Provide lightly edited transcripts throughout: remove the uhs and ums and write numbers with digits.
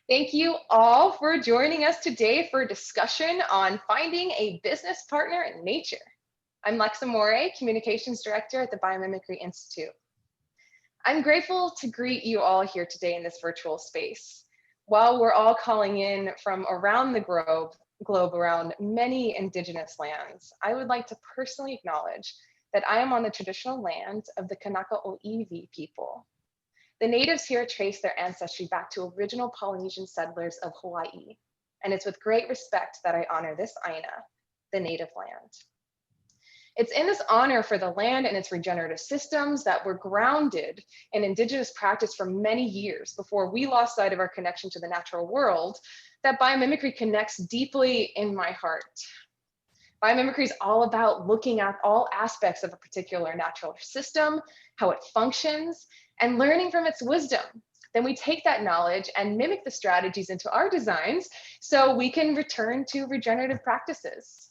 Thank you all for joining us today for a discussion on finding a business partner in nature. I'm Lex Amore, Communications Director at the Biomimicry Institute. I'm grateful to greet you all here today in this virtual space. While we're all calling in from around the globe around many indigenous lands, I would like to personally acknowledge that I am on the traditional land of the Kanaka Oiwi people. The natives here trace their ancestry back to original Polynesian settlers of Hawaii, and it's with great respect that I honor this Aina, the native land. It's in this honor for the land and its regenerative systems that were grounded in indigenous practice for many years before we lost sight of our connection to the natural world that biomimicry connects deeply in my heart. Biomimicry is all about looking at all aspects of a particular natural system, how it functions, and learning from its wisdom. Then we take that knowledge and mimic the strategies into our designs so we can return to regenerative practices.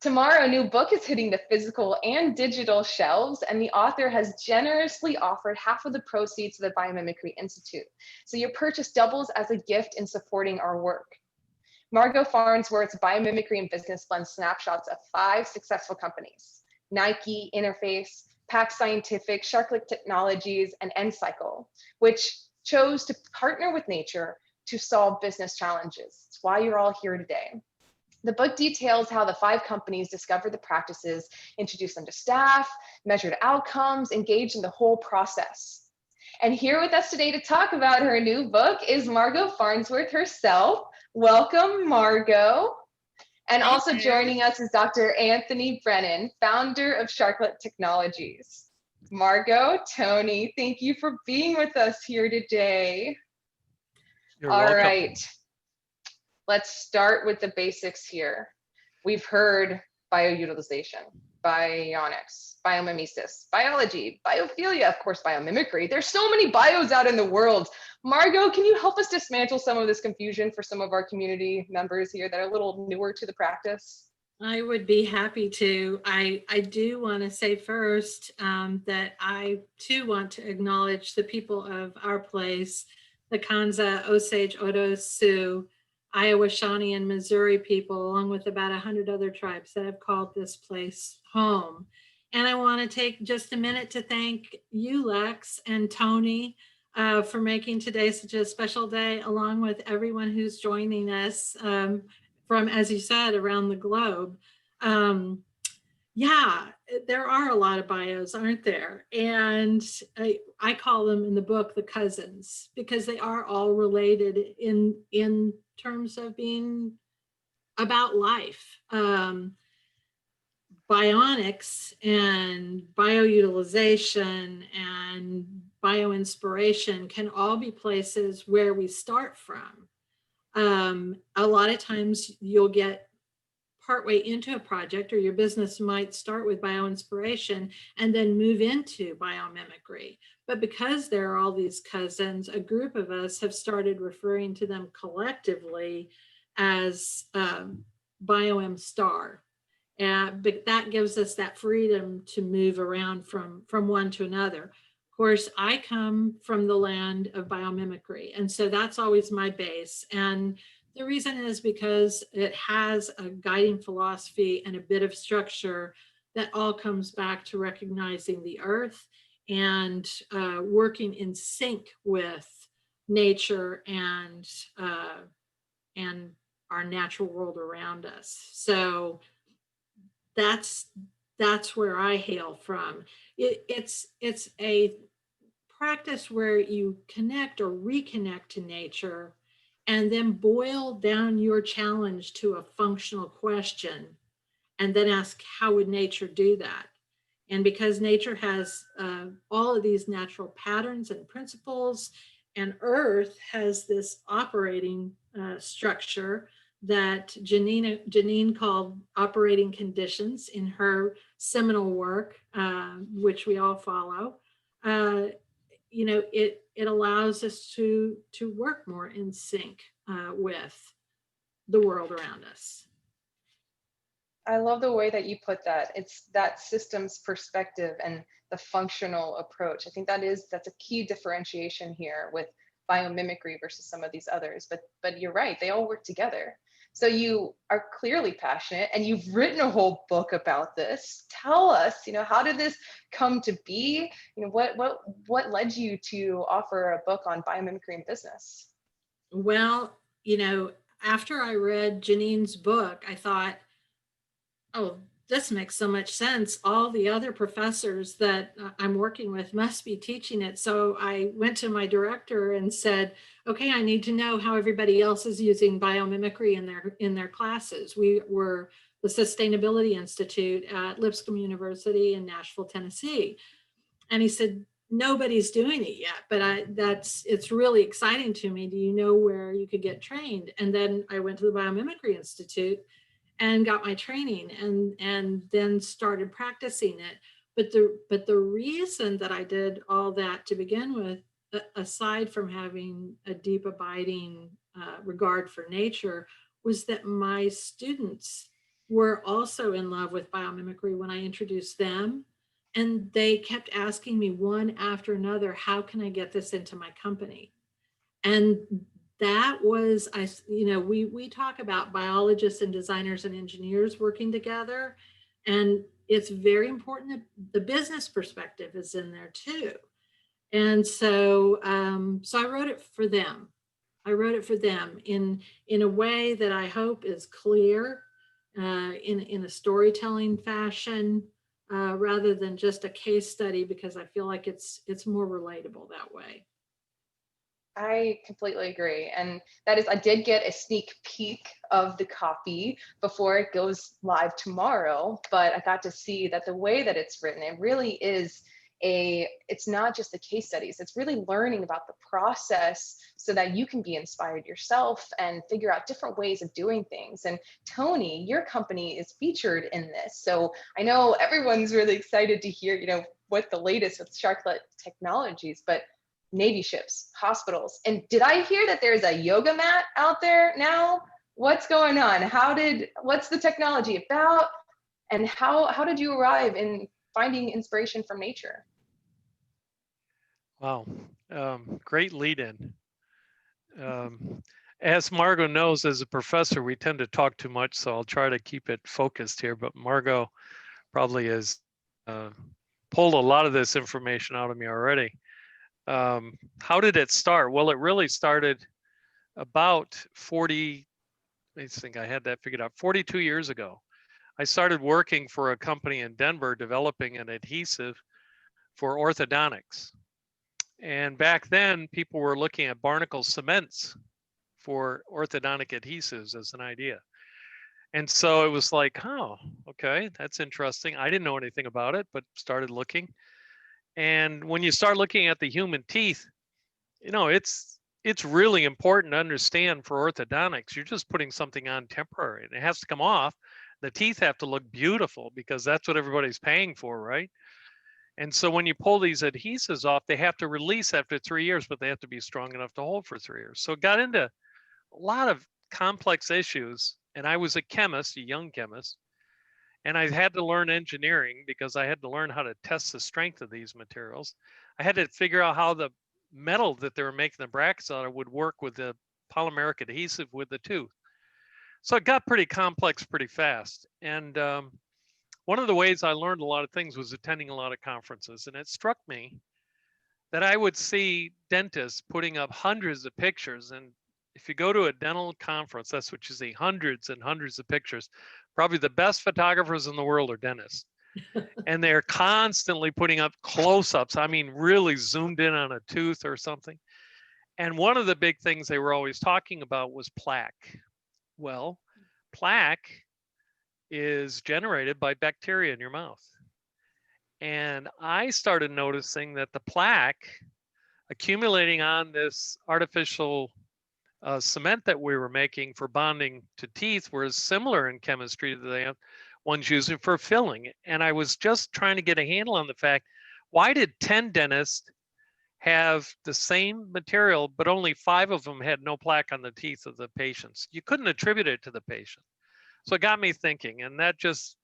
Tomorrow, a new book is hitting the physical and digital shelves, and the author has generously offered half of the proceeds to the Biomimicry Institute. So your purchase doubles as a gift in supporting our work. Margo Farnsworth's Biomimicry and Business blends snapshots of 5 successful companies: Nike, Interface, Pack Scientific, Sharklet Technologies, and Encycle, which chose to partner with nature to solve business challenges. It's why you're all here today. The book details how the 5 companies discovered the practices, introduced them to staff, measured outcomes, engaged in the whole process. And here with us today to talk about her new book is Margo Farnsworth herself. Welcome, Margo. And also joining us is Dr. Anthony Brennan, founder of Sharklet Technologies. Margo, Tony, thank you for being with us here today. You're welcome. All right, let's start with the basics here. We've heard bioutilization, bionics, biomimesis, biology, biophilia, of course, biomimicry. There's so many bios out in the world. Margo, can you help us dismantle some of this confusion for some of our community members here that are a little newer to the practice? I would be happy to. I do want to say first that I too want to acknowledge the people of our place, the Kanza, Osage, Odo, Sioux, Iowa, Shawnee, and Missouri people, along with about 100 other tribes that have called this place home. And I want to take just a minute to thank you, Lex and Tony, for making today such a special day, along with everyone who's joining us from, as you said, around the globe. Yeah, there are a lot of bios, aren't there? And I call them in the book the cousins, because they are all related in terms of being about life. Bionics and bioutilization and bioinspiration can all be places where we start from. A lot of times you'll get partway into a project, or your business might start with bioinspiration and then move into biomimicry. But because there are all these cousins, a group of us have started referring to them collectively as BioM Star. But that gives us that freedom to move around from one to another. Of course, I come from the land of biomimicry, and so that's always my base. And the reason is because it has a guiding philosophy and a bit of structure that all comes back to recognizing the earth and working in sync with nature and our natural world around us. So that's where I hail from. It's a practice where you connect or reconnect to nature and then boil down your challenge to a functional question and then ask, how would nature do that? And because nature has all of these natural patterns and principles, and Earth has this operating structure that Janine called operating conditions in her seminal work, which we all follow. It allows us to work more in sync with the world around us. I love the way that you put that. It's that systems perspective and the functional approach. I think that's a key differentiation here with biomimicry versus some of these others, but you're right, they all work together. So you are clearly passionate and you've written a whole book about this. Tell us, how did this come to be? What led you to offer a book on biomimicry and business? Well, after I read Janine's book, I thought, oh, this makes so much sense. All the other professors that I'm working with must be teaching it. So I went to my director and said, okay, I need to know how everybody else is using biomimicry in their classes. We were the Sustainability Institute at Lipscomb University in Nashville, Tennessee. And he said, nobody's doing it yet, but it's really exciting to me. Do you know where you could get trained? And then I went to the Biomimicry Institute and got my training and then started practicing it. But the reason that I did all that to begin with, aside from having a deep abiding regard for nature, was that my students were also in love with biomimicry when I introduced them. And they kept asking me one after another, how can I get this into my company? And that was, we talk about biologists and designers and engineers working together. And it's very important that the business perspective is in there too. And so, so I wrote it for them. I wrote it for them in a way that I hope is clear, in a storytelling fashion, rather than just a case study, because I feel like it's more relatable that way. I completely agree. And that is, I did get a sneak peek of the copy before it goes live tomorrow, but I got to see that the way that it's written, it really is it's not just the case studies, it's really learning about the process so that you can be inspired yourself and figure out different ways of doing things. And Tony, your company is featured in this. So I know everyone's really excited to hear, what the latest with Sharklet Technologies, but Navy ships, hospitals. And did I hear that there's a yoga mat out there now? What's going on? What's the technology about? And how did you arrive in finding inspiration from nature? Wow. Great lead in. As Margo knows, as a professor, we tend to talk too much, so I'll try to keep it focused here. But Margo probably has pulled a lot of this information out of me already. How did it start? Well, it really started about 42 years ago. I started working for a company in Denver developing an adhesive for orthodontics. And back then, people were looking at barnacle cements for orthodontic adhesives as an idea. And so it was like, oh, okay, that's interesting. I didn't know anything about it, but started looking. And when you start looking at the human teeth, it's really important to understand for orthodontics, you're just putting something on temporary and it has to come off. The teeth have to look beautiful because that's what everybody's paying for, right? And so when you pull these adhesives off, they have to release after 3 years, but they have to be strong enough to hold for 3 years. So it got into a lot of complex issues. And I was a chemist, a young chemist, and I had to learn engineering because I had to learn how to test the strength of these materials. I had to figure out how the metal that they were making the brackets out of would work with the polymeric adhesive with the tooth. So it got pretty complex pretty fast. And one of the ways I learned a lot of things was attending a lot of conferences. And it struck me that I would see dentists putting up hundreds of pictures. And if you go to a dental conference, that's what you see, hundreds and hundreds of pictures. Probably the best photographers in the world are dentists. And they're constantly putting up close-ups. I mean, really zoomed in on a tooth or something. And one of the big things they were always talking about was plaque. Well, plaque is generated by bacteria in your mouth. And I started noticing that the plaque accumulating on this artificial cement that we were making for bonding to teeth was similar in chemistry to the ones using for filling. And I was just trying to get a handle on the fact, why did 10 dentists have the same material, but only 5 of them had no plaque on the teeth of the patients? You couldn't attribute it to the patient. So it got me thinking, and that just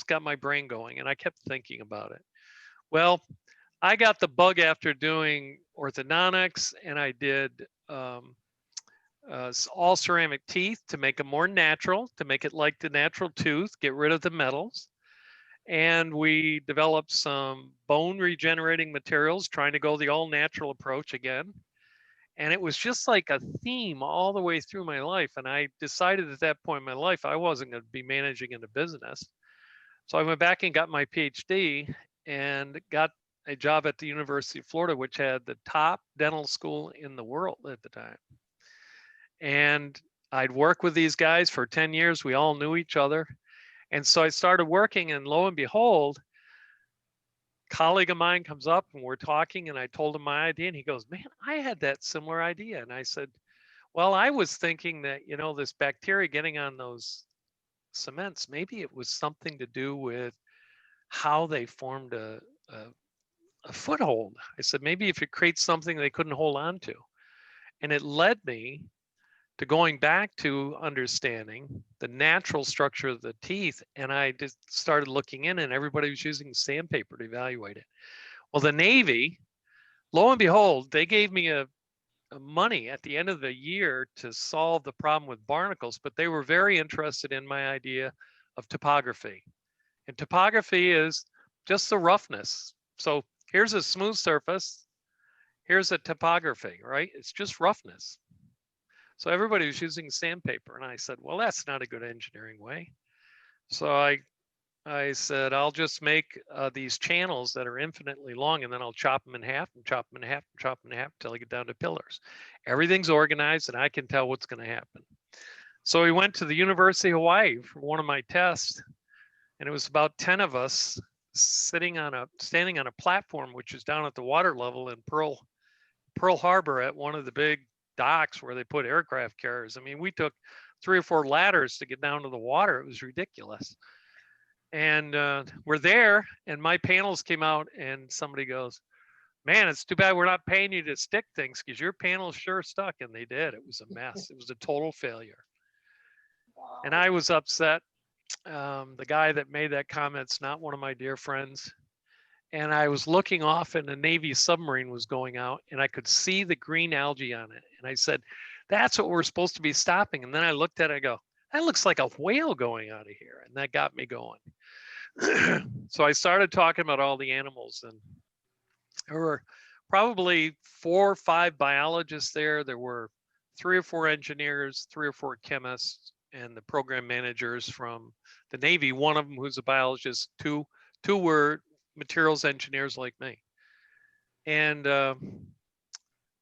got my brain going, and I kept thinking about it. Well, I got the bug after doing orthodontics, and I did all ceramic teeth to make them more natural, to make it like the natural tooth, get rid of the metals. And we developed some bone regenerating materials, trying to go the all natural approach again. And it was just like a theme all the way through my life. And I decided at that point in my life, I wasn't going to be managing in a business. So I went back and got my PhD and got a job at the University of Florida, which had the top dental school in the world at the time. And I'd worked with these guys for 10 years. We all knew each other. And so I started working, and lo and behold, a colleague of mine comes up and we're talking, and I told him my idea, and he goes, "Man, I had that similar idea." And I said, "Well, I was thinking that, you know, this bacteria getting on those cements, maybe it was something to do with how they formed a foothold." I said, "Maybe if it creates something they couldn't hold on to." And it led me to going back to understanding the natural structure of the teeth. And I just started looking in, and everybody was using sandpaper to evaluate it. Well, the Navy, lo and behold, they gave me a money at the end of the year to solve the problem with barnacles, but they were very interested in my idea of topography. And topography is just the roughness. So here's a smooth surface, here's a topography, right? It's just roughness. So everybody was using sandpaper, and I said, well, that's not a good engineering way. So I said, I'll just make these channels that are infinitely long, and then I'll chop them in half and chop them in half and chop them in half until I get down to pillars. Everything's organized, and I can tell what's going to happen. So we went to the University of Hawaii for one of my tests, and it was about 10 of us standing on a platform, which is down at the water level in Pearl Harbor at one of the big docks where they put aircraft carriers. I mean, we took 3 or 4 ladders to get down to the water. It was ridiculous. And we're there, and my panels came out, and somebody goes, "Man, it's too bad we're not paying you to stick things, because your panels sure stuck." And they did. It was a mess. It was a total failure. Wow. And I was upset. The guy that made that comment's not one of my dear friends. And I was looking off, and a Navy submarine was going out, and I could see the green algae on it. And I said, "That's what we're supposed to be stopping." And then I looked at it, I go, "That looks like a whale going out of here." And that got me going. So I started talking about all the animals, and there were probably 4 or 5 biologists there. There were 3 or 4 engineers, 3 or 4 chemists, and the program managers from the Navy. One of them who's a biologist, two were materials engineers like me. And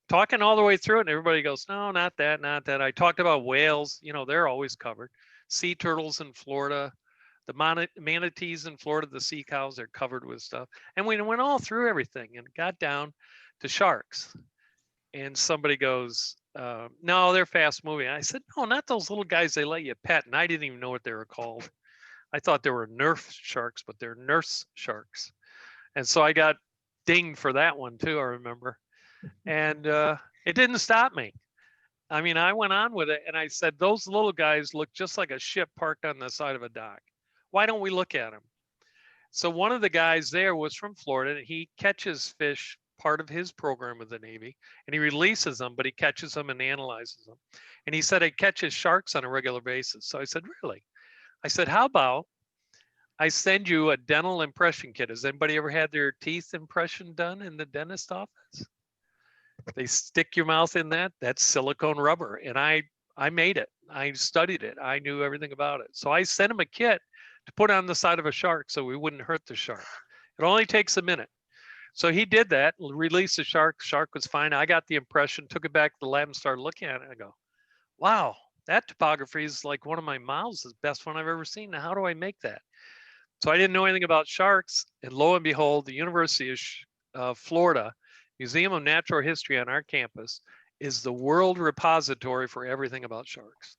talking all the way through it, and everybody goes, "No, not that, not that." I talked about whales, you know, they're always covered. Sea turtles in Florida, the manatees in Florida, the sea cows, they're covered with stuff. And we went all through everything and got down to sharks. And somebody goes, "No, they're fast moving." I said, "No, not those little guys they let you pet." And I didn't even know what they were called. I thought they were Nerf sharks, but they're nurse sharks. And so I got dinged for that one too, I remember. And it didn't stop me. I mean, I went on with it, and I said, "Those little guys look just like a ship parked on the side of a dock. Why don't we look at them?" So one of the guys there was from Florida, and he catches fish, part of his program with the Navy, and he releases them, but he catches them and analyzes them. And he said he catches sharks on a regular basis. So I said, "Really?" I said, "How about I send you a dental impression kit?" Has anybody ever had their teeth impression done in the dentist office? They stick your mouth in that. That's silicone rubber. And I made it. I studied it. I knew everything about it. So I sent him a kit to put on the side of a shark so we wouldn't hurt the shark. It only takes a minute. So he did that, released the shark. Shark was fine. I got the impression, took it back to the lab and started looking at it. I go, "Wow, that topography is like one of my mouths, the best one I've ever seen. Now, how do I make that?" So I didn't know anything about sharks. And lo and behold, the University of Florida Museum of Natural History on our campus is the world repository for everything about sharks.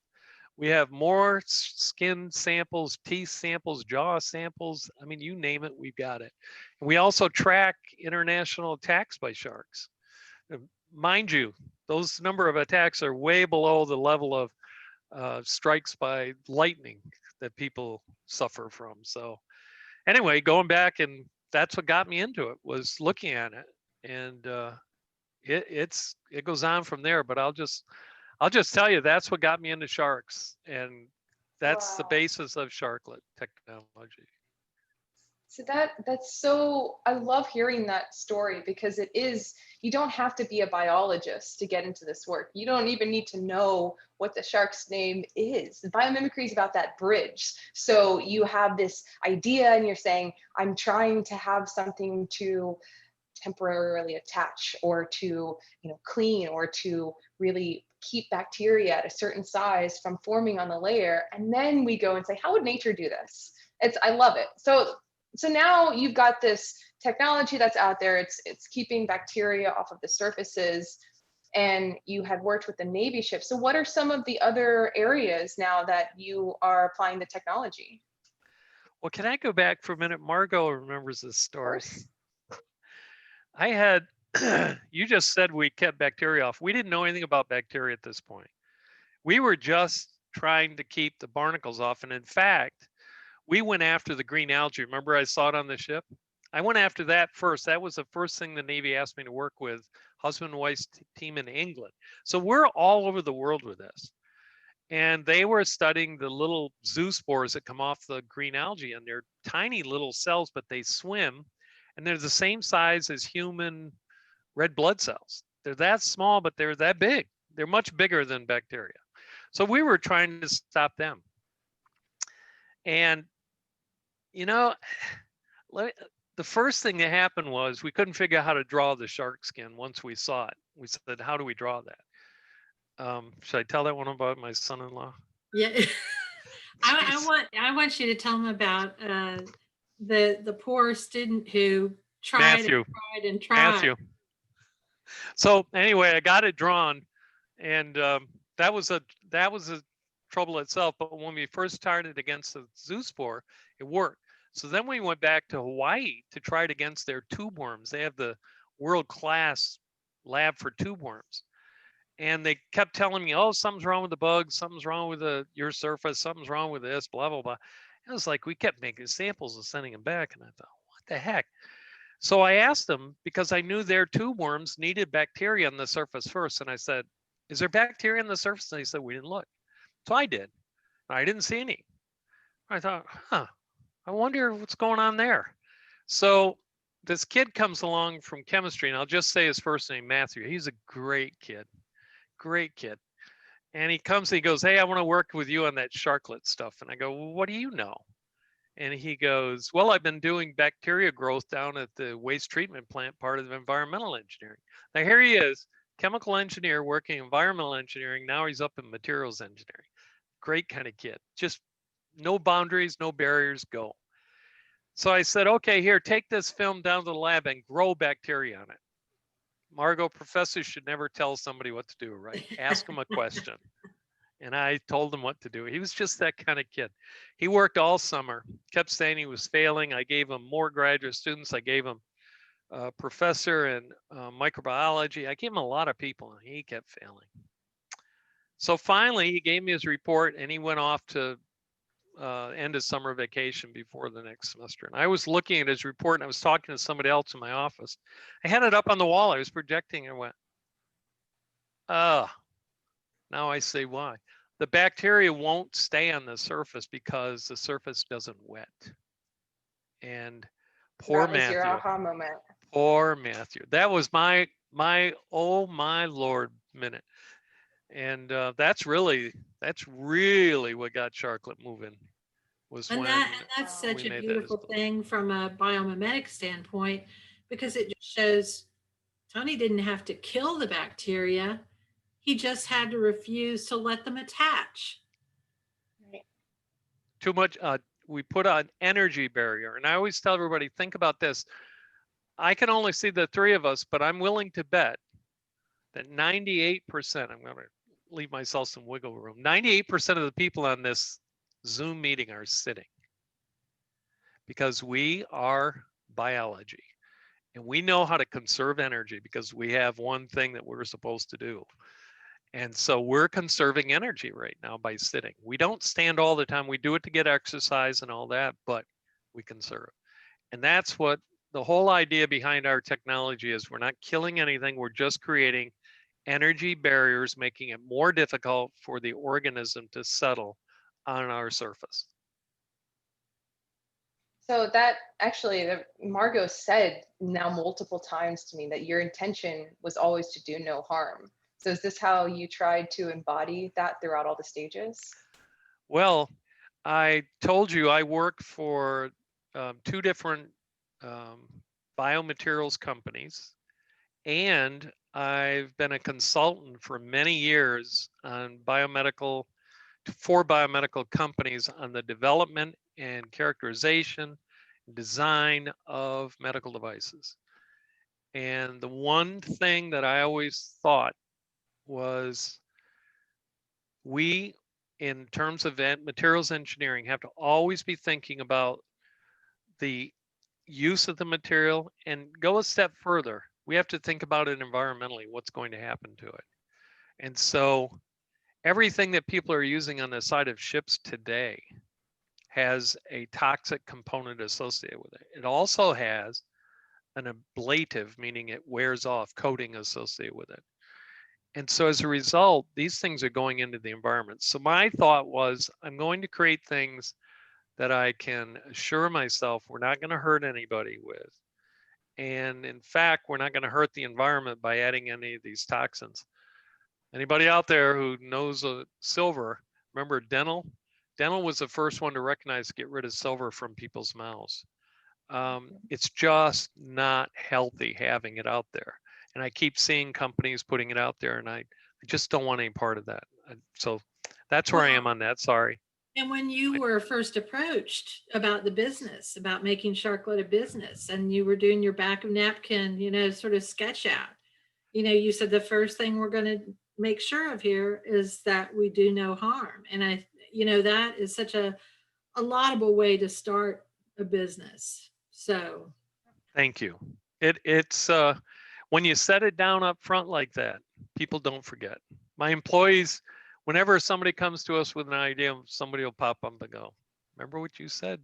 We have more skin samples, teeth samples, jaw samples. I mean, you name it, we've got it. And we also track international attacks by sharks. Mind you, those number of attacks are way below the level of strikes by lightning that people suffer from. So anyway, going back, and that's what got me into it, was looking at it. And it goes on from there. But I'll just tell you, that's what got me into sharks, and that's the Wow. basis of Sharklet Technology. So that's so, I love hearing that story, because it is, you don't have to be a biologist to get into this work. You don't even need to know what the shark's name is. Biomimicry is about that bridge. So you have this idea and you're saying, I'm trying to have something to temporarily attach, or to, clean, or to really keep bacteria at a certain size from forming on the layer. And then we go and say, how would nature do this? I love it. So now you've got this technology that's out there. It's keeping bacteria off of the surfaces, and you had worked with the Navy ship. So what are some of the other areas now that you are applying the technology? Well, can I go back for a minute? Margo remembers this Of story. course. I had, you just said we kept bacteria off. We didn't know anything about bacteria at this point. We were just trying to keep the barnacles off. And in fact, we went after the green algae. Remember I saw it on the ship? I went after that first. That was the first thing the Navy asked me to work with, husband and wife team in England. So we're all over the world with this. And they were studying the little zoospores that come off the green algae, and they're tiny little cells, but they swim, and they're the same size as human red blood cells. They're that small, but they're that big. They're much bigger than bacteria. So we were trying to stop them. And, the first thing that happened was we couldn't figure out how to draw the shark skin once we saw it. We said, how do we draw that? Should I tell that one about my son-in-law? Yeah. I want you to tell them about the poor student who tried and tried. Matthew. So anyway, I got it drawn, and that was a trouble itself. But when we first started against the zoospore, it worked. So then we went back to Hawaii to try it against their tube worms. They have the world-class lab for tube worms. And they kept telling me, oh, something's wrong with the bugs, something's wrong with your surface, something's wrong with this, blah, blah, blah. It was like we kept making samples and sending them back. And I thought, what the heck? So I asked them, because I knew their tube worms needed bacteria on the surface first. And I said, is there bacteria on the surface? And they said, we didn't look. So I did. I didn't see any. I thought, I wonder what's going on there. So this kid comes along from chemistry, and I'll just say his first name, Matthew. He's a great kid. Great kid. And he comes and he goes, hey, I want to work with you on that Sharklet stuff. And I go, well, what do you know? And he goes, well, I've been doing bacteria growth down at the waste treatment plant, part of environmental engineering. Now here he is, chemical engineer working environmental engineering. Now he's up in materials engineering. Great kind of kid. Just no boundaries, no barriers, go. So I said, okay, here, take this film down to the lab and grow bacteria on it. Margo, professors should never tell somebody what to do, right? Ask them a question. And I told him what to do. He was just that kind of kid. He worked all summer, kept saying he was failing. I gave him more graduate students. I gave him a professor in microbiology. I gave him a lot of people, and he kept failing. So finally, he gave me his report, and he went off to end of summer vacation before the next semester. And I was looking at his report, and I was talking to somebody else in my office. I had it up on the wall. I was projecting, and went, now I see why. The bacteria won't stay on the surface because the surface doesn't wet. And poor Matthew. That was your aha moment. Poor Matthew. That was my oh my Lord minute. And that's really what got Sharklet moving. That's such a beautiful thing from a biomimetic standpoint, because it just shows Tony didn't have to kill the bacteria. He just had to refuse to let them attach. Right. Too much, we put an energy barrier. And I always tell everybody, think about this. I can only see the three of us, but I'm willing to bet that 98%, I'm going to leave myself some wiggle room, 98% of the people on this Zoom meeting are sitting, because we are biology and we know how to conserve energy, because we have one thing that we're supposed to do. And so we're conserving energy right now by sitting. We don't stand all the time. We do it to get exercise and all that, but we conserve. And that's what the whole idea behind our technology is we're not killing anything. We're just creating energy barriers, making it more difficult for the organism to settle on our surface. So that actually, Margo said now multiple times to me that your intention was always to do no harm. So is this how you tried to embody that throughout all the stages? Well, I told you I worked for 2 different biomaterials companies, and I've been a consultant for many years on for biomedical companies on the development and characterization, design of medical devices. And the one thing that I always thought was we, in terms of materials engineering, have to always be thinking about the use of the material and go a step further. We have to think about it environmentally, what's going to happen to it. And so everything that people are using on the side of ships today has a toxic component associated with it. It also has an ablative, meaning it wears off, coating associated with it. And so as a result, these things are going into the environment. So my thought was, I'm going to create things that I can assure myself we're not going to hurt anybody with. And in fact, we're not going to hurt the environment by adding any of these toxins. Anybody out there who knows silver, remember dental? Dental was the first one to recognize to get rid of silver from people's mouths. It's just not healthy having it out there. And I keep seeing companies putting it out there, and I just don't want any part of that. So that's where I am on that. Sorry. And when you were first approached about the business, about making Sharklet a business, and you were doing your back of napkin, sort of sketch out, you said the first thing we're going to make sure of here is that we do no harm. And that is such a laudable way to start a business. So thank you. It's when you set it down up front like that, people don't forget. My employees, whenever somebody comes to us with an idea, somebody will pop up and go, remember what you said,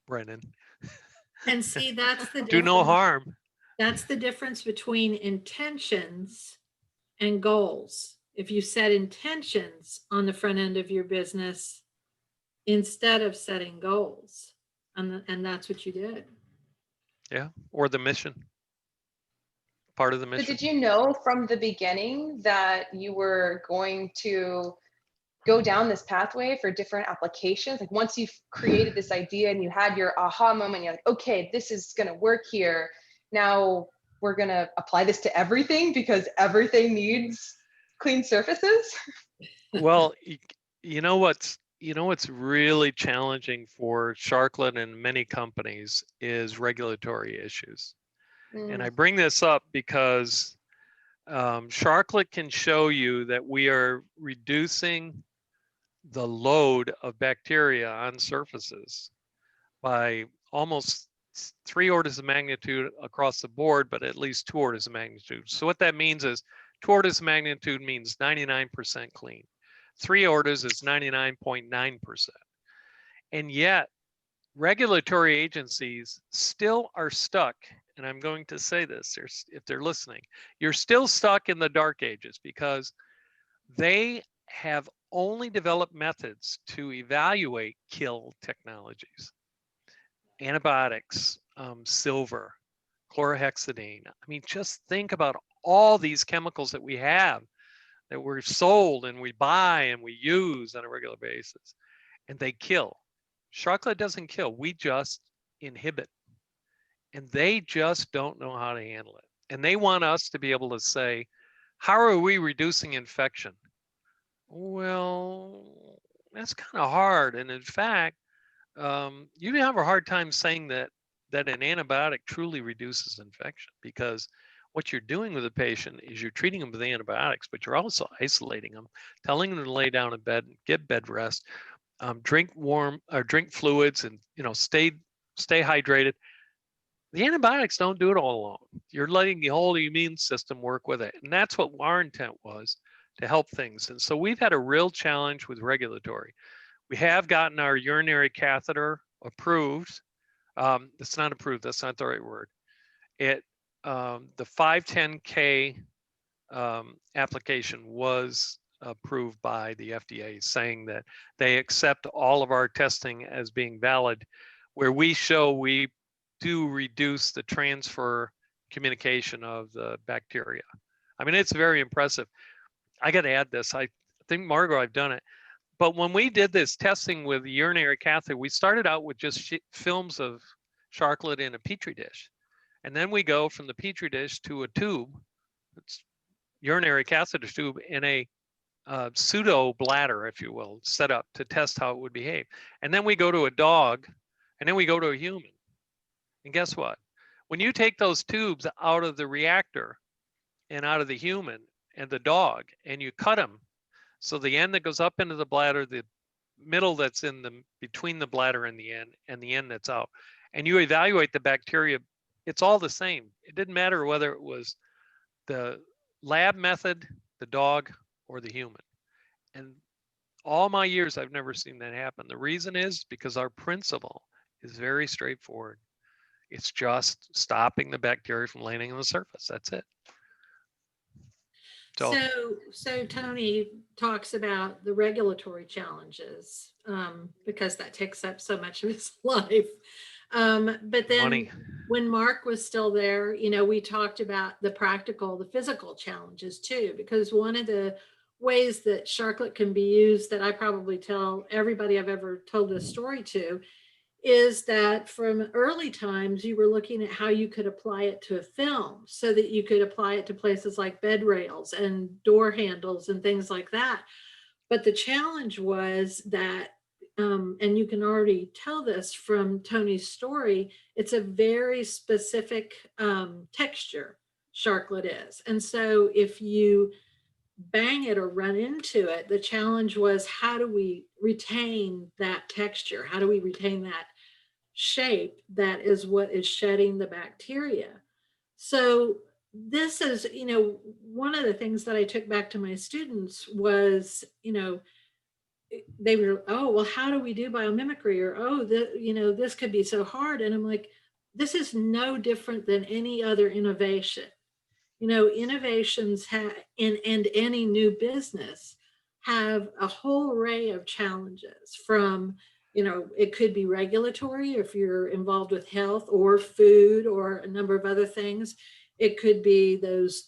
Brennan? And see, that's the do no harm. That's the difference between intentions and goals. If you set intentions on the front end of your business instead of setting goals, and that's what you did. Yeah, or the mission. Part of the mission. So did you know from the beginning that you were going to go down this pathway for different applications? Like once you've created this idea and you had your aha moment, you're like, okay, this is going to work here. Now we're going to apply this to everything because everything needs clean surfaces. Well, you know what's really challenging for Sharklet and many companies is regulatory issues. And I bring this up because Sharklet can show you that we are reducing the load of bacteria on surfaces by almost 3 orders of magnitude across the board, but at least 2 orders of magnitude. So what that means is 2 orders of magnitude means 99% clean. 3 orders is 99.9%. And yet regulatory agencies still are stuck, and I'm going to say this if they're listening, you're still stuck in the dark ages because they have only developed methods to evaluate kill technologies, antibiotics, silver, chlorhexidine. I mean, just think about all these chemicals that we have that we're sold and we buy and we use on a regular basis, and they kill. Sharklet doesn't kill, we just inhibit. And they just don't know how to handle it. And they want us to be able to say, how are we reducing infection? Well, that's kind of hard. And in fact, you have a hard time saying that an antibiotic truly reduces infection, because what you're doing with a patient is you're treating them with antibiotics, but you're also isolating them, telling them to lay down in bed, get bed rest, drink warm or drink fluids, and stay hydrated. The antibiotics don't do it all alone. You're letting the whole immune system work with it. And that's what our intent was, to help things. And so we've had a real challenge with regulatory. We have gotten our urinary catheter approved It's not approved. That's not the right word. The 510K application was approved by the FDA, saying that they accept all of our testing as being valid, where we show we do reduce the transfer communication of the bacteria. I mean, it's very impressive. I got to add this. I think, Margo, I've done it. But when we did this testing with the urinary catheter, we started out with just films of Sharklet in a Petri dish. And then we go from the Petri dish to a tube, it's urinary catheter tube in a pseudo bladder, if you will, set up to test how it would behave. And then we go to a dog, and then we go to a human. And guess what? When you take those tubes out of the reactor and out of the human and the dog, and you cut them, so the end that goes up into the bladder, the middle that's in the between the bladder and the end that's out, and you evaluate the bacteria, it's all the same. It didn't matter whether it was the lab method, the dog, or the human. And all my years, I've never seen that happen. The reason is because our principle is very straightforward. It's just stopping the bacteria from landing on the surface. That's it. So Tony talks about the regulatory challenges because that takes up so much of his life. But then Money. When Mark was still there, you know, we talked about the practical, the physical challenges too, because one of the ways that Sharklet can be used that I probably tell everybody I've ever told this story to is that from early times, you were looking at how you could apply it to a film so that you could apply it to places like bed rails and door handles and things like that. But the challenge was that, and you can already tell this from Tony's story, it's a very specific texture, Sharklet is. And so if you bang it or run into it, the challenge was, how do we retain that texture? How do we retain that shape that is what is shedding the bacteria? So this is, you know, one of the things that I took back to my students was, you know, they were, oh, well, how do we do biomimicry? Or, oh, you know, this could be so hard. And I'm like, this is no different than any other innovation. You know, innovations have, and any new business have a whole array of challenges from, you know, it could be regulatory if you're involved with health or food or a number of other things. It could be those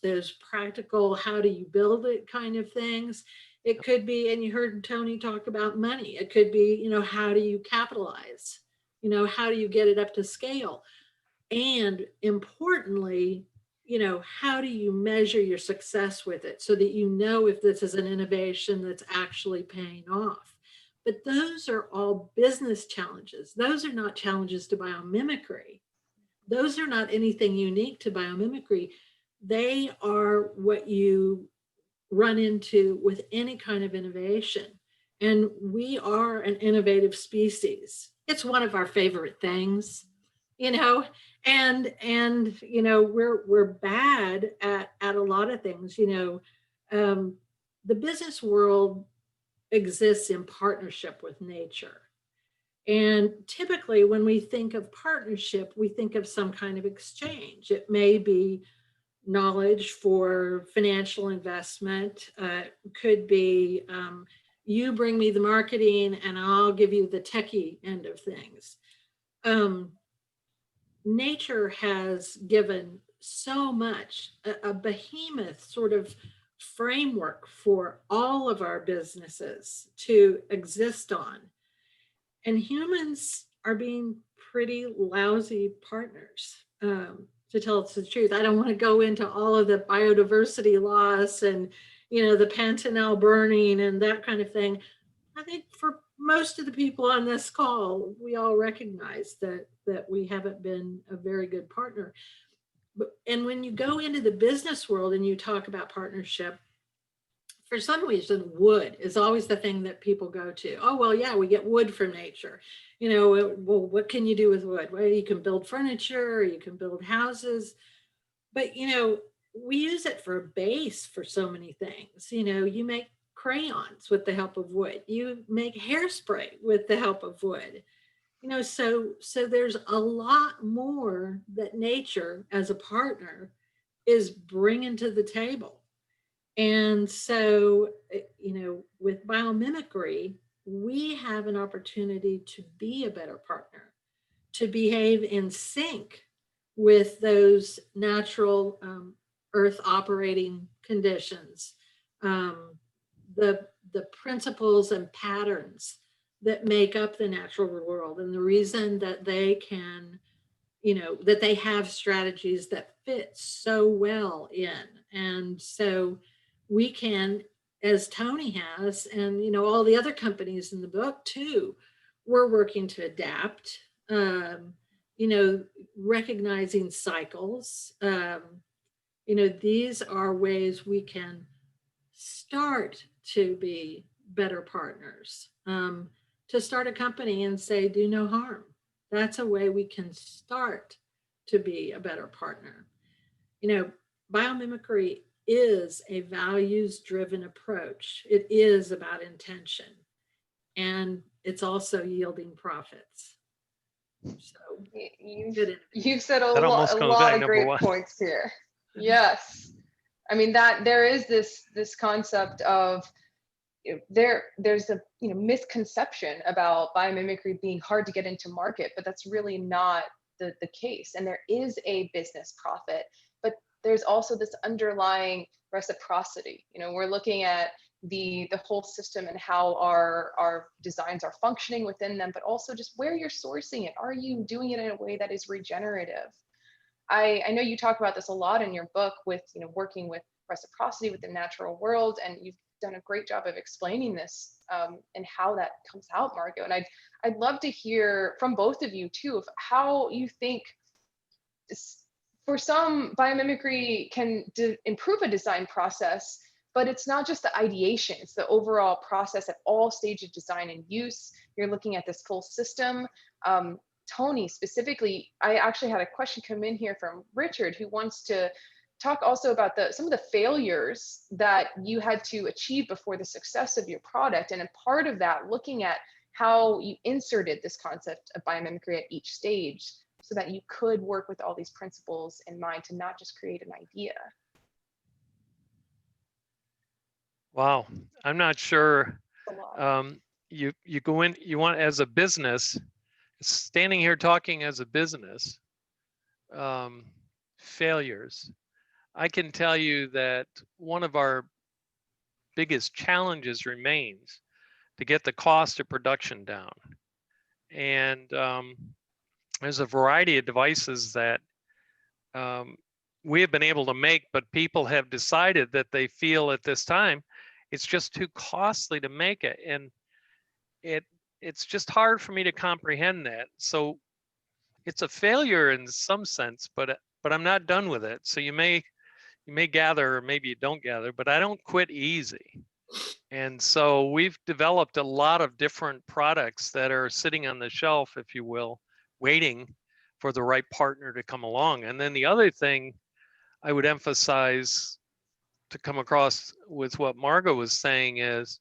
practical, how do you build it kind of things. It could be, and you heard Tony talk about money. It could be, you know, how do you capitalize? You know, how do you get it up to scale? And importantly, you know, how do you measure your success with it so that you know if this is an innovation that's actually paying off? But those are all business challenges. Those are not challenges to biomimicry. Those are not anything unique to biomimicry. They are what you run into with any kind of innovation. And we are an innovative species. It's one of our favorite things, you know, and you know, we're bad at a lot of things. You know, the business world exists in partnership with nature. And typically when we think of partnership, we think of some kind of exchange. It may be knowledge for financial investment, could be you bring me the marketing and I'll give you the techie end of things. Nature has given so much, a behemoth sort of framework for all of our businesses to exist on. And humans are being pretty lousy partners, to tell us the truth. I don't want to go into all of the biodiversity loss and, you know, the Pantanal burning and that kind of thing. I think for most of the people on this call, we all recognize that we haven't been a very good partner. And when you go into the business world and you talk about partnership, for some reason, wood is always the thing that people go to. Oh, well, yeah, we get wood from nature. You know, well, what can you do with wood? Well, you can build furniture, you can build houses, but, you know, we use it for a base for so many things. You know, you make crayons with the help of wood. You make hairspray with the help of wood. So there's a lot more that nature as a partner is bringing to the table. And so, with biomimicry, we have an opportunity to be a better partner, to behave in sync with those natural earth operating conditions, um, the principles and patterns that make up the natural world, and the reason that they can, that they have strategies that fit so well in. And so we can, as Tony has, and all the other companies in the book too, we're working to adapt, recognizing cycles. These are ways we can start to be better partners. To start a company and say, do no harm. That's a way we can start to be a better partner. Biomimicry is a values driven approach. It is about intention, and it's also yielding profits. So you've said a That lot almost comes of back number great one. points here. Yes. I mean, that there is this concept of, there's a misconception about biomimicry being hard to get into market, but that's really not the case. And there is a business profit, but there's also this underlying reciprocity. We're looking at the whole system and how our designs are functioning within them, but also just where you're sourcing it. Are you doing it in a way that is regenerative? I know you talk about this a lot in your book with working with reciprocity with the natural world, and you've done a great job of explaining this and how that comes out, Margo. And I'd love to hear from both of you too, of how you think for some, biomimicry can improve a design process, but it's not just the ideation, it's the overall process at all stages of design and use. You're looking at this full system. Tony, specifically, I actually had a question come in here from Richard, who wants to talk also about some of the failures that you had to achieve before the success of your product. And a part of that, looking at how you inserted this concept of biomimicry at each stage so that you could work with all these principles in mind to not just create an idea. Wow, I'm not sure. You go in, you want, as a business, standing here talking as a business, failures. I can tell you that one of our biggest challenges remains to get the cost of production down. And there's a variety of devices that we have been able to make, but people have decided that they feel at this time it's just too costly to make it. And it's just hard for me to comprehend that. So it's a failure in some sense, but I'm not done with it. So you may gather, or maybe you don't gather, but I don't quit easy. And so we've developed a lot of different products that are sitting on the shelf, if you will, waiting for the right partner to come along. And then the other thing I would emphasize to come across with what Margo was saying is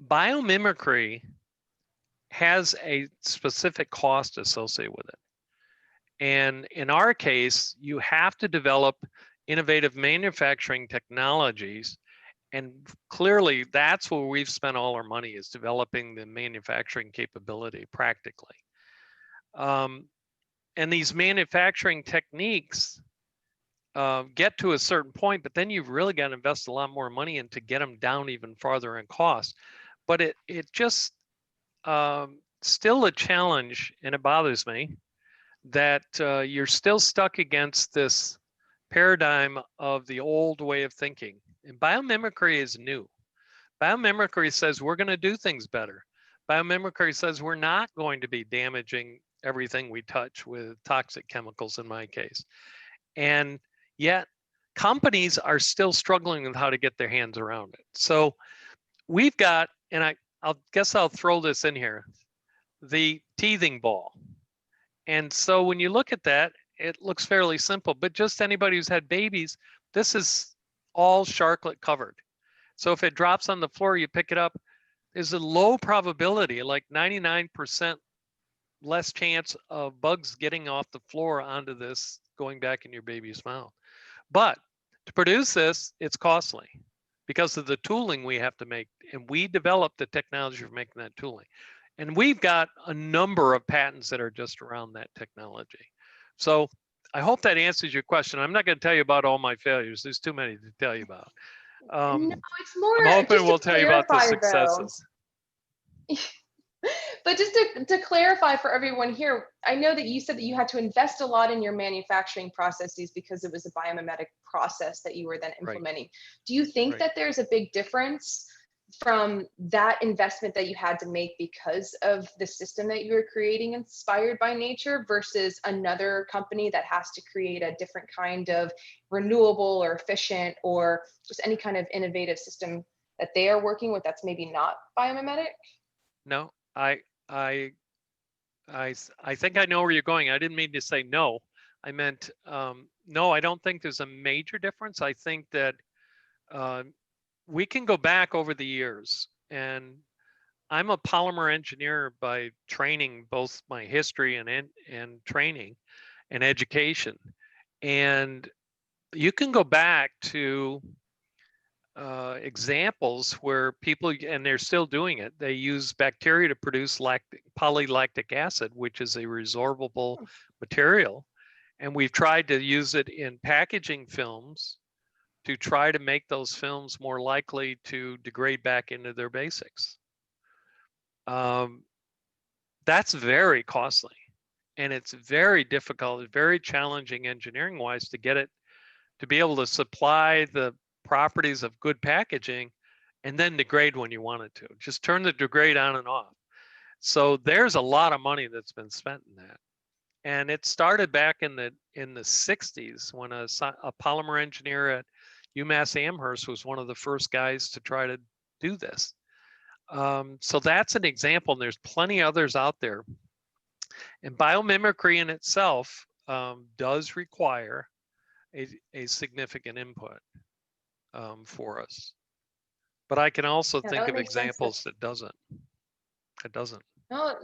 biomimicry has a specific cost associated with it. And in our case, you have to develop innovative manufacturing technologies. And clearly that's where we've spent all our money, is developing the manufacturing capability practically. And these manufacturing techniques get to a certain point, but then you've really got to invest a lot more money in to get them down even farther in cost. But it just still a challenge, and it bothers me that you're still stuck against this paradigm of the old way of thinking. And biomimicry is new. Biomimicry says we're going to do things better. Biomimicry says we're not going to be damaging everything we touch with toxic chemicals, in my case. And yet companies are still struggling with how to get their hands around it. So we've got, and I'll guess I'll throw this in here, the teething ball. And so when you look at that, it looks fairly simple, but just anybody who's had babies, this is all Sharklet covered. So if it drops on the floor, you pick it up, is a low probability, like 99% less chance of bugs getting off the floor onto this going back in your baby's mouth. But to produce this, it's costly because of the tooling we have to make. And we developed the technology for making that tooling. And we've got a number of patents that are just around that technology. So I hope that answers your question. I'm not going to tell you about all my failures. There's too many to tell you about. No, it's I'm more hoping just to we'll tell you about the clarify, though. successes. But just to clarify for everyone here, I know that you said that you had to invest a lot in your manufacturing processes because it was a biomimetic process that you were then implementing. Right. Do you think Right. that there's a big difference from that investment that you had to make because of the system that you were creating inspired by nature versus another company that has to create a different kind of renewable or efficient or just any kind of innovative system that they are working with that's maybe not biomimetic? No, I think I know where you're going. I didn't mean to say no. I meant no. I don't think there's a major difference. I think that we can go back over the years, and I'm a polymer engineer by training, both my history and training and education, and you can go back to examples where people, and they're still doing it, they use bacteria to produce polylactic acid, which is a resorbable material. And we've tried to use it in packaging films to try to make those films more likely to degrade back into their basics. That's very costly, and it's very difficult, very challenging engineering wise to get it to be able to supply the properties of good packaging and then degrade when you want it to. Just turn the degrade on and off. So there's a lot of money that's been spent in that. And it started back in the 60s when a polymer engineer at UMass Amherst was one of the first guys to try to do this. So that's an example, and there's plenty others out there. And biomimicry in itself does require a significant input for us. But I can also think of examples that doesn't. It doesn't. No,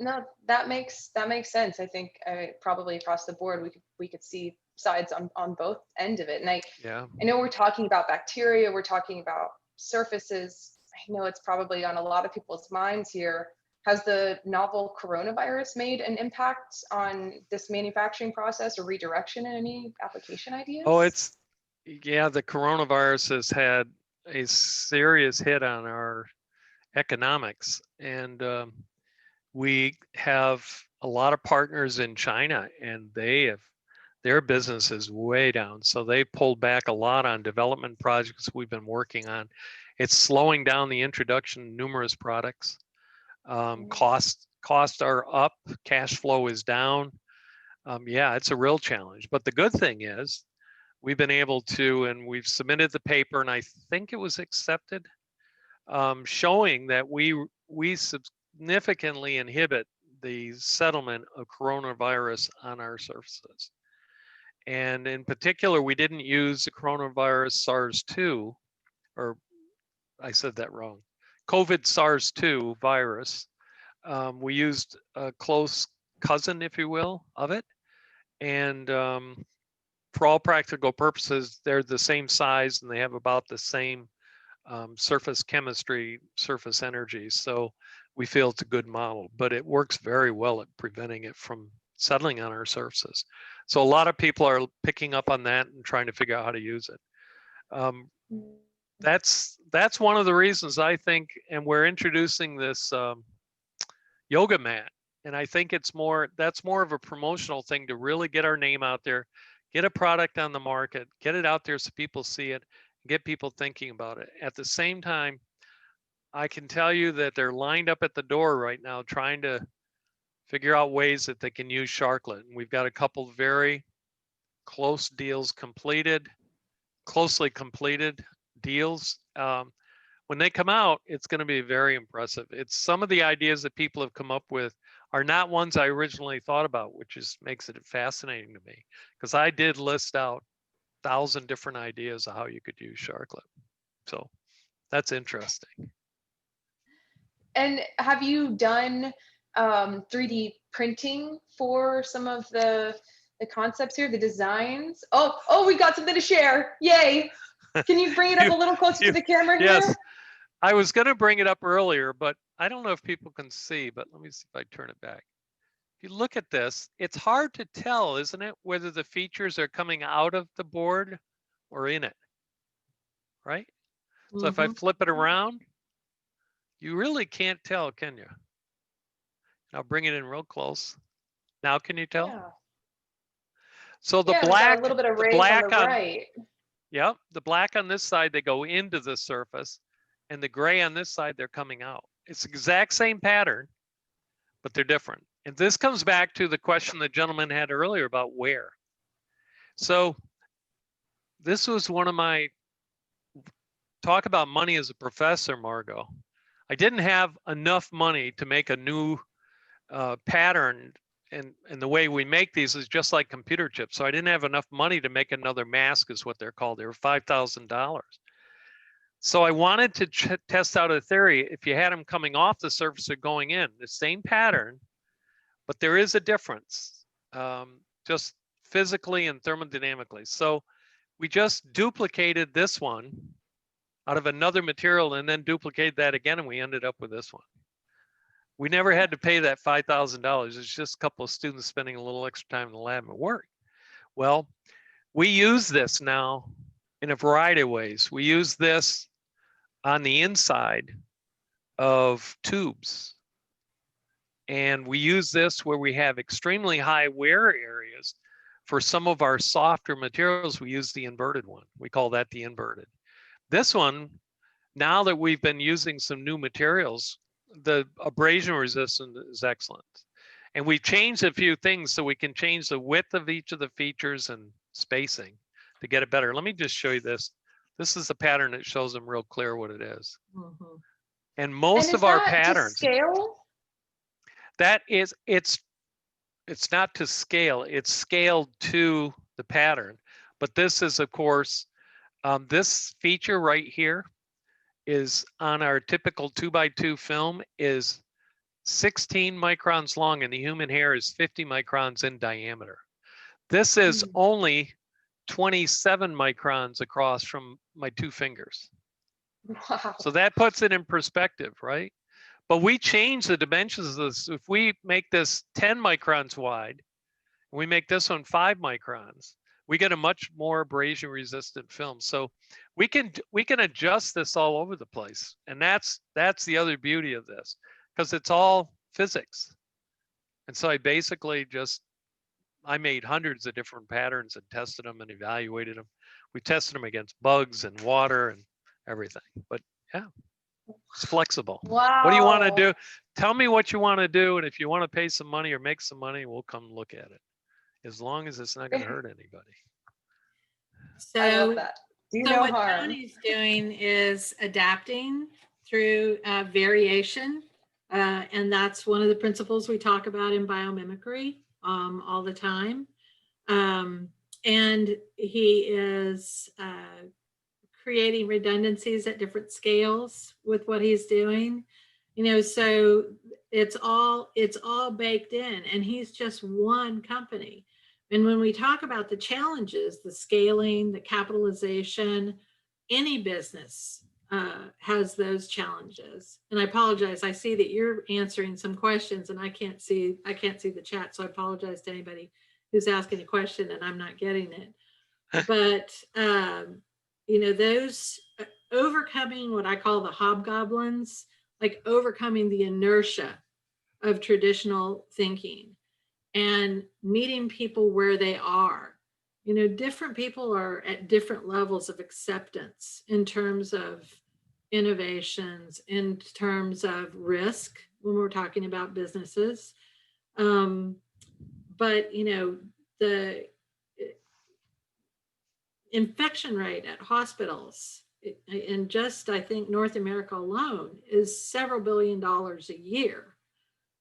that makes sense. I think probably across the board we could see sides on both ends of it. And I know we're talking about bacteria, we're talking about surfaces. I know it's probably on a lot of people's minds here. Has the novel coronavirus made an impact on this manufacturing process or redirection in any application ideas? Oh, the coronavirus has had a serious hit on our economics, and we have a lot of partners in China, and their business is way down. So they pulled back a lot on development projects we've been working on. It's slowing down the introduction of numerous products. Costs are up, cash flow is down. It's a real challenge. But the good thing is we've been able to, and we've submitted the paper, and I think it was accepted, showing that we significantly inhibit the settlement of coronavirus on our surfaces. And in particular, we didn't use the coronavirus SARS-2, or I said that wrong, COVID SARS-2 virus. We used a close cousin, if you will, of it. And for all practical purposes, they're the same size and they have about the same surface chemistry, surface energy. So we feel it's a good model, but it works very well at preventing it from settling on our surfaces. So a lot of people are picking up on that and trying to figure out how to use it. That's one of the reasons I think, and we're introducing this yoga mat. And I think that's more of a promotional thing to really get our name out there, get a product on the market, get it out there so people see it, get people thinking about it. At the same time, I can tell you that they're lined up at the door right now trying to figure out ways that they can use Sharklet. And we've got a couple very close deals completed, closely completed deals. When they come out, it's going to be very impressive. It's some of the ideas that people have come up with are not ones I originally thought about, which makes it fascinating to me, because I did list out 1,000 different ideas of how you could use Sharklet. So that's interesting. And have you done 3D printing for some of the concepts here, the designs? Oh, we got something to share. Yay. Can you bring it up a little closer to the camera here? Yes, I was going to bring it up earlier, but I don't know if people can see, but let me see if I turn it back. If you look at this, it's hard to tell, isn't it, whether the features are coming out of the board or in it, right? So if I flip it around, you really can't tell, can you? I'll bring it in real close. Now, can you tell? Yeah. So the Yeah, we've got a little bit of rays on the right. Yep, the black on this side, they go into the surface, and the gray on this side, they're coming out. It's the exact same pattern, but they're different. And this comes back to the question the gentleman had earlier about where. So this was one of my, talk about money as a professor, Margo. I didn't have enough money to make a new pattern, and the way we make these is just like computer chips. So I didn't have enough money to make another mask, is what they're called. They were $5,000. So I wanted to test out a theory. If you had them coming off the surface or going in, the same pattern, but there is a difference, just physically and thermodynamically. So we just duplicated this one out of another material and then duplicated that again, and we ended up with this one. We never had to pay that $5,000. It's just a couple of students spending a little extra time in the lab and work. Well, we use this now in a variety of ways. We use this on the inside of tubes. And we use this where we have extremely high wear areas. For some of our softer materials, we use the inverted one. We call that the inverted. This one, now that we've been using some new materials, the abrasion resistance is excellent. And we've changed a few things so we can change the width of each of the features and spacing to get it better. Let me just show you this. This is a pattern that shows them real clear what it is. And most of our patterns, scale? That is, it's not to scale, it's scaled to the pattern. But this is, of course, this feature right here is on our typical 2x2 film is 16 microns long, and the human hair is 50 microns in diameter. This is only 27 microns across from my 2 fingers. Wow. So that puts it in perspective, right? But we change the dimensions of this. If we make this 10 microns wide, and we make this one 5 microns, we get a much more abrasion resistant film. So we can adjust this all over the place. And that's the other beauty of this, because it's all physics. And so I basically I made hundreds of different patterns and tested them and evaluated them. We tested them against bugs and water and everything. But yeah, it's flexible. Wow. What do you want to do? Tell me what you want to do. And if you want to pay some money or make some money, we'll come look at it. As long as it's not going to hurt anybody. So, I love that. What Tony's doing is adapting through variation. And that's one of the principles we talk about in biomimicry all the time. And he is creating redundancies at different scales with what he's doing. So it's all baked in, and he's just one company. And when we talk about the challenges, the scaling, the capitalization, any business has those challenges. And I apologize. I see that you're answering some questions, and I can't see the chat. So I apologize to anybody who's asking a question and I'm not getting it. But those overcoming what I call the hobgoblins, like overcoming the inertia of traditional thinking and meeting people where they are. Different people are at different levels of acceptance in terms of innovations, in terms of risk when we're talking about businesses. But the infection rate at hospitals in just, I think, North America alone is several $billion a year.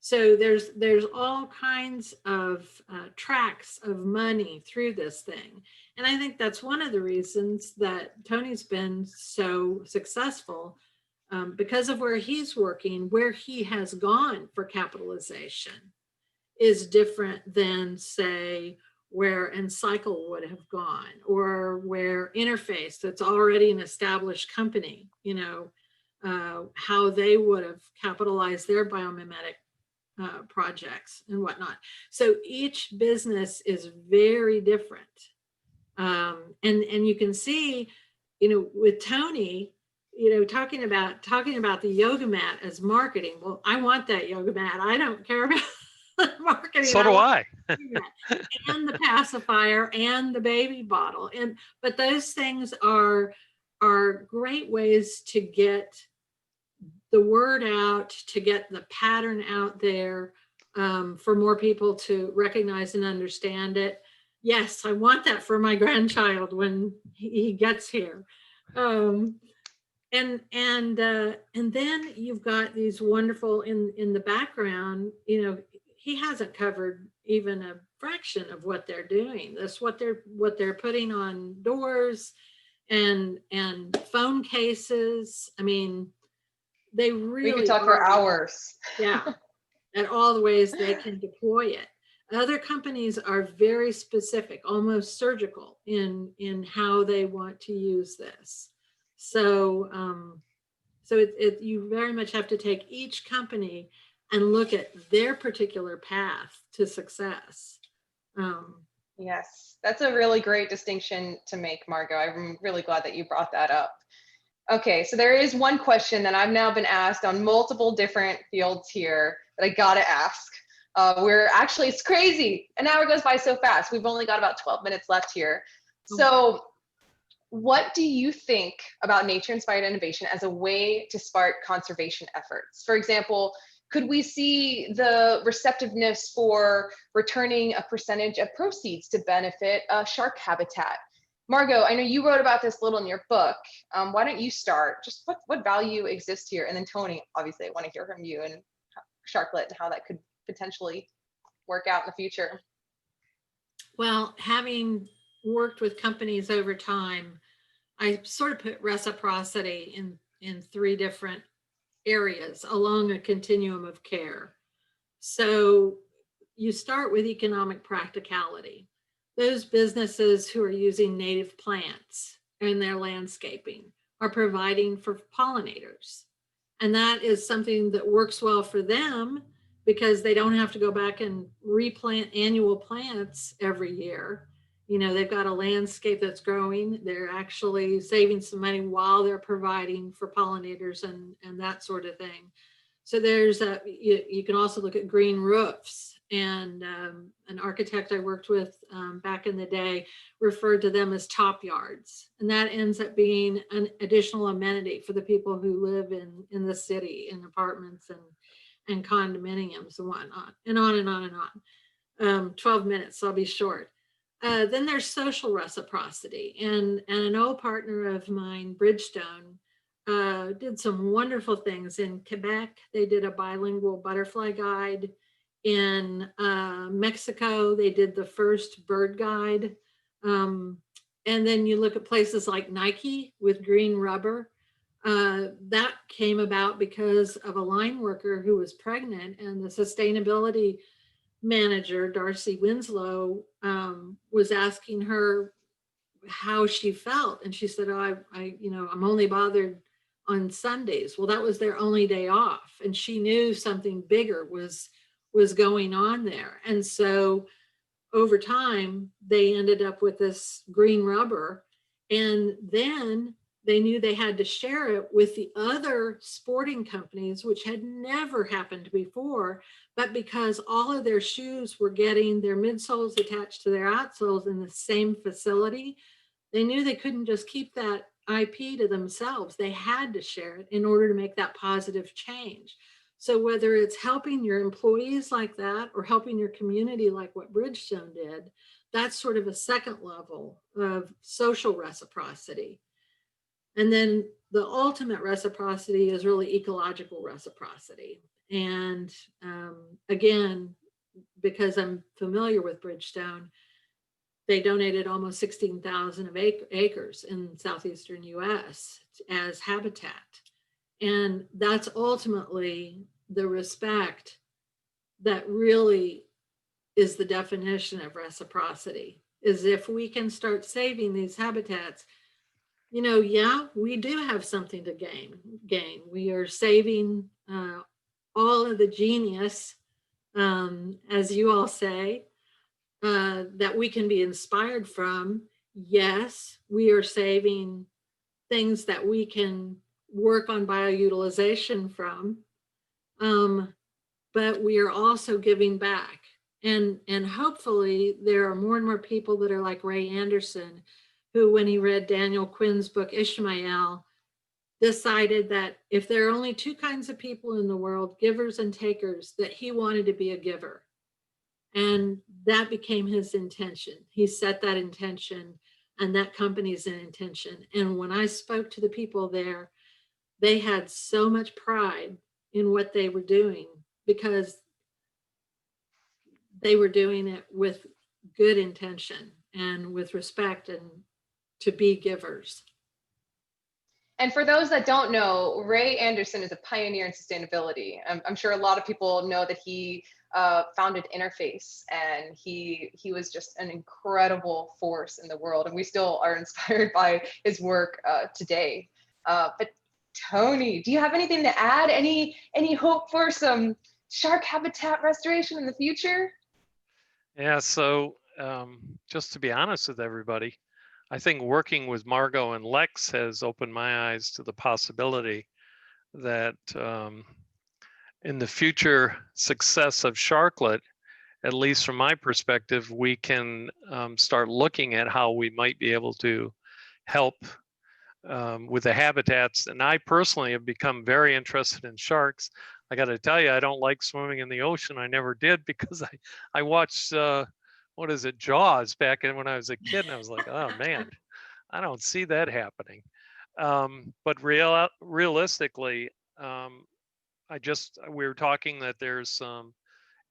So there's all kinds of tracks of money through this thing. And I think that's one of the reasons that Tony's been so successful because of where he's working, where he has gone for capitalization is different than, say, where Encycle would have gone, or where Interface, that's already an established company, how they would have capitalized their biomimetic projects and whatnot. So each business is very different. And you can see, with Tony, talking about the yoga mat as marketing. Well, I want that yoga mat. I don't care about marketing. So do I. And the pacifier and the baby bottle. But those things are great ways to get the word out, to get the pattern out there, for more people to recognize and understand it. Yes, I want that for my grandchild when he gets here. And then you've got these wonderful in the background, he hasn't covered even a fraction of what they're doing. That's what they're putting on doors and phone cases. I mean, they really, we could talk for hours. Yeah, and all the ways they can deploy it. Other companies are very specific, almost surgical in how they want to use this. So you very much have to take each company and look at their particular path to success. Yes, that's a really great distinction to make, Margo. I'm really glad that you brought that up. Okay, so there is one question that I've now been asked on multiple different fields here that I gotta ask. It's crazy. An hour goes by so fast. We've only got about 12 minutes left here. So what do you think about nature-inspired innovation as a way to spark conservation efforts? For example, could we see the receptiveness for returning a percentage of proceeds to benefit shark habitat? Margo, I know you wrote about this a little in your book. Why don't you start? Just what value exists here? And then Tony, obviously, I want to hear from you and Sharklet and how that could potentially work out in the future. Well, having worked with companies over time, I sort of put reciprocity in three different areas along a continuum of care. So you start with economic practicality. Those businesses who are using native plants in their landscaping are providing for pollinators. And that is something that works well for them because they don't have to go back and replant annual plants every year. They've got a landscape that's growing. They're actually saving some money while they're providing for pollinators and that sort of thing. So you can also look at green roofs, and an architect I worked with back in the day referred to them as top yards. And that ends up being an additional amenity for the people who live in the city, in apartments and condominiums and whatnot, and on and on and on. 12 minutes, so I'll be short. Then there's social reciprocity, and an old partner of mine, Bridgestone, did some wonderful things in Quebec. They did a bilingual butterfly guide. In Mexico, they did the first bird guide. And then you look at places like Nike with green rubber. That came about because of a line worker who was pregnant, and the sustainability manager, Darcy Winslow, was asking her how she felt. And she said, I'm only bothered on Sundays. Well, that was their only day off. And she knew something bigger was going on there. And so over time, they ended up with this green rubber. And then they knew they had to share it with the other sporting companies, which had never happened before. But because all of their shoes were getting their midsoles attached to their outsoles in the same facility, they knew they couldn't just keep that IP to themselves. They had to share it in order to make that positive change. So whether it's helping your employees like that or helping your community like what Bridgestone did, that's sort of a second level of social reciprocity. And then the ultimate reciprocity is really ecological reciprocity. And again, because I'm familiar with Bridgestone, they donated almost 16,000 acres in southeastern US as habitat. And that's ultimately the respect that really is the definition of reciprocity, is if we can start saving these habitats. Yeah, we do have something to gain. We are saving all of the genius, as you all say, that we can be inspired from. Yes, we are saving things that we can work on bioutilization from, but we are also giving back. And hopefully there are more and more people that are like Ray Anderson, who, when he read Daniel Quinn's book Ishmael, decided that if there are only two kinds of people in the world, givers and takers, that he wanted to be a giver. And that became his intention. He set that intention, and that company's intention. And when I spoke to the people there, they had so much pride in what they were doing, because they were doing it with good intention and with respect, and to be givers. And for those that don't know, Ray Anderson is a pioneer in sustainability. I'm sure a lot of people know that he founded Interface, and he was just an incredible force in the world, and we still are inspired by his work today. But Tony, do you have anything to add? Any hope for some shark habitat restoration in the future? Yeah, so just to be honest with everybody, I think working with Margo and Lex has opened my eyes to the possibility that in the future success of Sharklet, at least from my perspective, we can start looking at how we might be able to help with the habitats. And I personally have become very interested in sharks. I got to tell you, I don't like swimming in the ocean. I never did, because I watched what is it, Jaws, back in when I was a kid, and I was like, oh man, I don't see that happening. But realistically, we were talking that there's some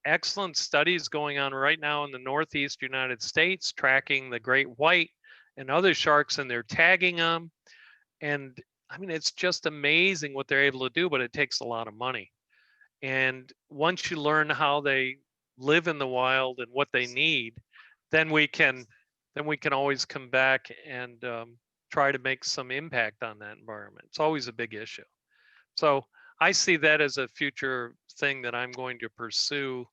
excellent studies going on right now in the Northeast United States tracking the great white and other sharks, and they're tagging them. And I mean, it's just amazing what they're able to do, but it takes a lot of money. And once you learn how they live in the wild and what they need, then we can always come back and try to make some impact on that environment. It's always a big issue. So I see that as a future thing that I'm going to pursue,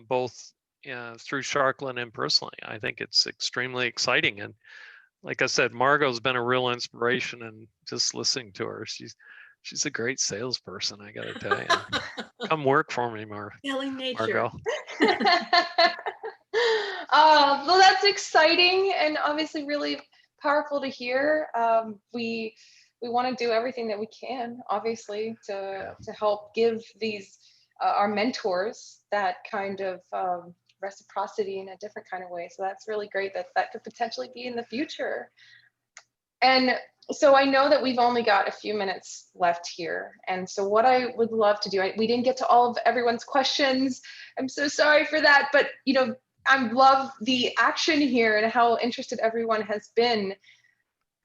both through Sharklet and personally. I think it's extremely exciting. And like I said, Margo's been a real inspiration, and just listening to her, she's a great salesperson, I got to tell you. Come work for me, Healing nature. Margo. Well, that's exciting and obviously really powerful to hear. We want to do everything that we can, obviously, to help give these our mentors that kind of reciprocity in a different kind of way. So that's really great that could potentially be in the future. And so I know that we've only got a few minutes left here. And so what I would love to do, we didn't get to all of everyone's questions. I'm so sorry for that, but I love the action here and how interested everyone has been.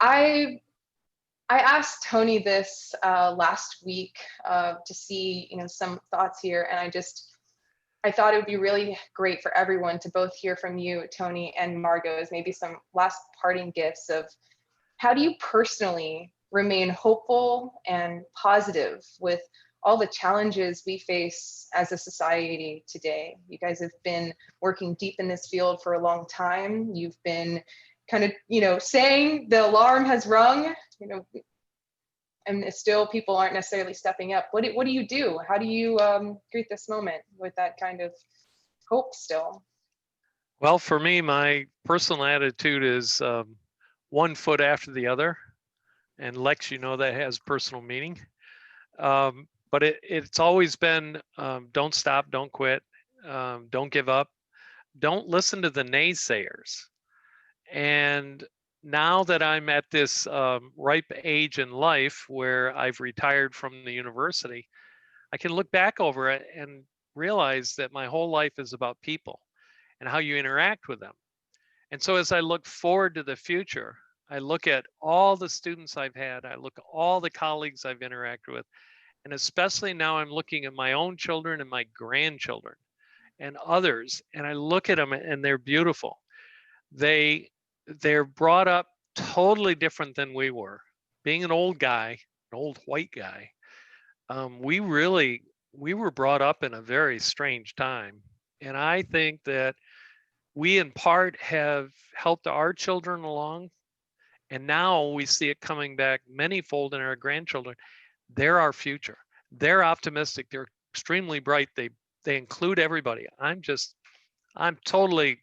I asked Tony this last week to see, some thoughts here, and I thought it would be really great for everyone to both hear from you, Tony, and Margo, as maybe some last parting gifts of how do you personally remain hopeful and positive with all the challenges we face as a society today. You guys have been working deep in this field for a long time. You've been kind of, saying the alarm has rung, and still people aren't necessarily stepping up. What do you do? How do you greet this moment with that kind of hope still? Well, for me, my personal attitude is one foot after the other. And Lex, that has personal meaning. But it's always been don't stop, don't quit, don't give up, don't listen to the naysayers. And now that I'm at this ripe age in life where I've retired from the university, I can look back over it and realize that my whole life is about people and how you interact with them. And so as I look forward to the future, I look at all the students I've had, I look at all the colleagues I've interacted with, and especially now I'm looking at my own children and my grandchildren and others, and I look at them and they're beautiful. They're brought up totally different than we were. Being an old guy, an old white guy, we were brought up in a very strange time. And I think that we in part have helped our children along. And now we see it coming back manyfold in our grandchildren. They're our future. They're optimistic. They're extremely bright. They include everybody. I'm totally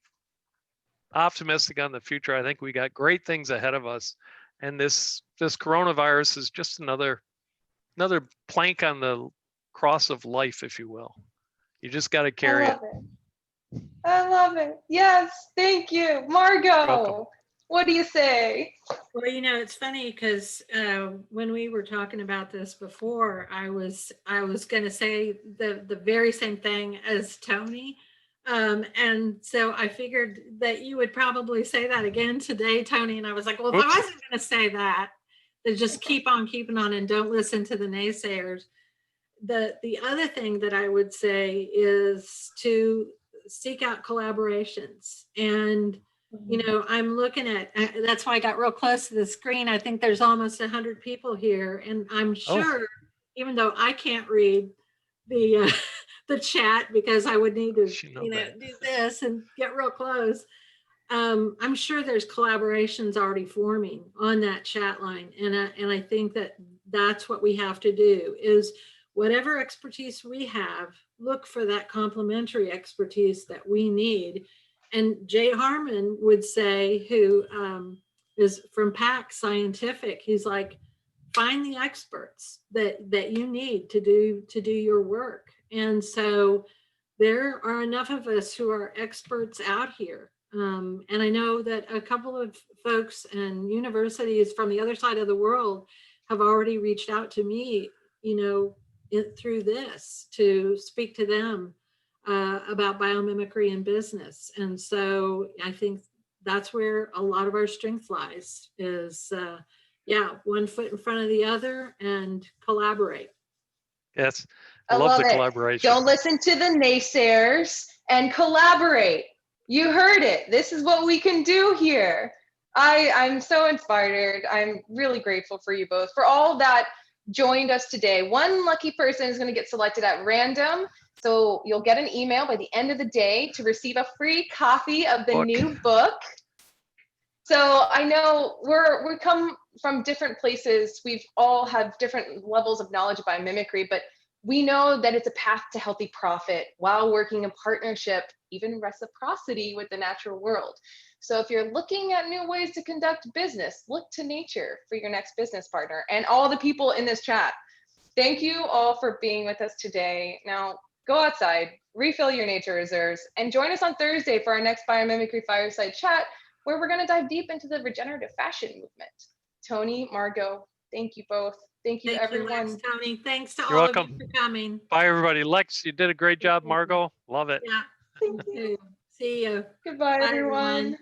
optimistic on the future. I think we got great things ahead of us. And this coronavirus is just another plank on the cross of life, if you will. You just got to carry it. I love it. Yes, thank you. Margo, what do you say? Well, you know, it's funny because when we were talking about this before, I was going to say the very same thing as Tony. And so I figured that you would probably say that again today, Tony. And I was like, well, if I wasn't going to say that, then just keep on keeping on and don't listen to the naysayers. The other thing that I would say is to seek out collaborations. And, you know, I'm looking at, that's why I got real close to the screen. I think there's almost 100 people here. And I'm sure, even though I can't read the chat because I would need to, you know, do this and get real close. I'm sure there's collaborations already forming on that chat line. And I think that that's what we have to do is whatever expertise we have, look for that complementary expertise that we need. And Jay Harmon would say, who is from PAC Scientific, he's like, find the experts that you need to do your work. And so there are enough of us who are experts out here. And I know that a couple of folks and universities from the other side of the world have already reached out to me, you know, through this to speak to them about biomimicry and business. And so I think that's where a lot of our strength lies is, one foot in front of the other and collaborate. Yes, I love the it. collaboration. Don't listen to the naysayers and collaborate. You heard it. This is what we can do here. I'm so inspired. I'm really grateful for you both, for all that joined us today. One lucky person is going to get selected at random. So you'll get an email by the end of the day to receive a free copy of the new book. So I know we come from different places. We've all have different levels of knowledge of biomimicry, but we know that it's a path to healthy profit while working in partnership, even reciprocity with the natural world. So if you're looking at new ways to conduct business, look to nature for your next business partner and all the people in this chat. Thank you all for being with us today. Now go outside, refill your nature reserves, and join us on Thursday for our next Biomimicry Fireside Chat, where we're going to dive deep into the regenerative fashion movement. Tony, Margo, thank you both. Thank you, everyone. Lex, Tony. Thanks to You're all welcome. of you for coming. Bye, everybody. Lex, you did a great job. Margo, love it. Yeah. Thank you. See you. Goodbye, Bye, everyone.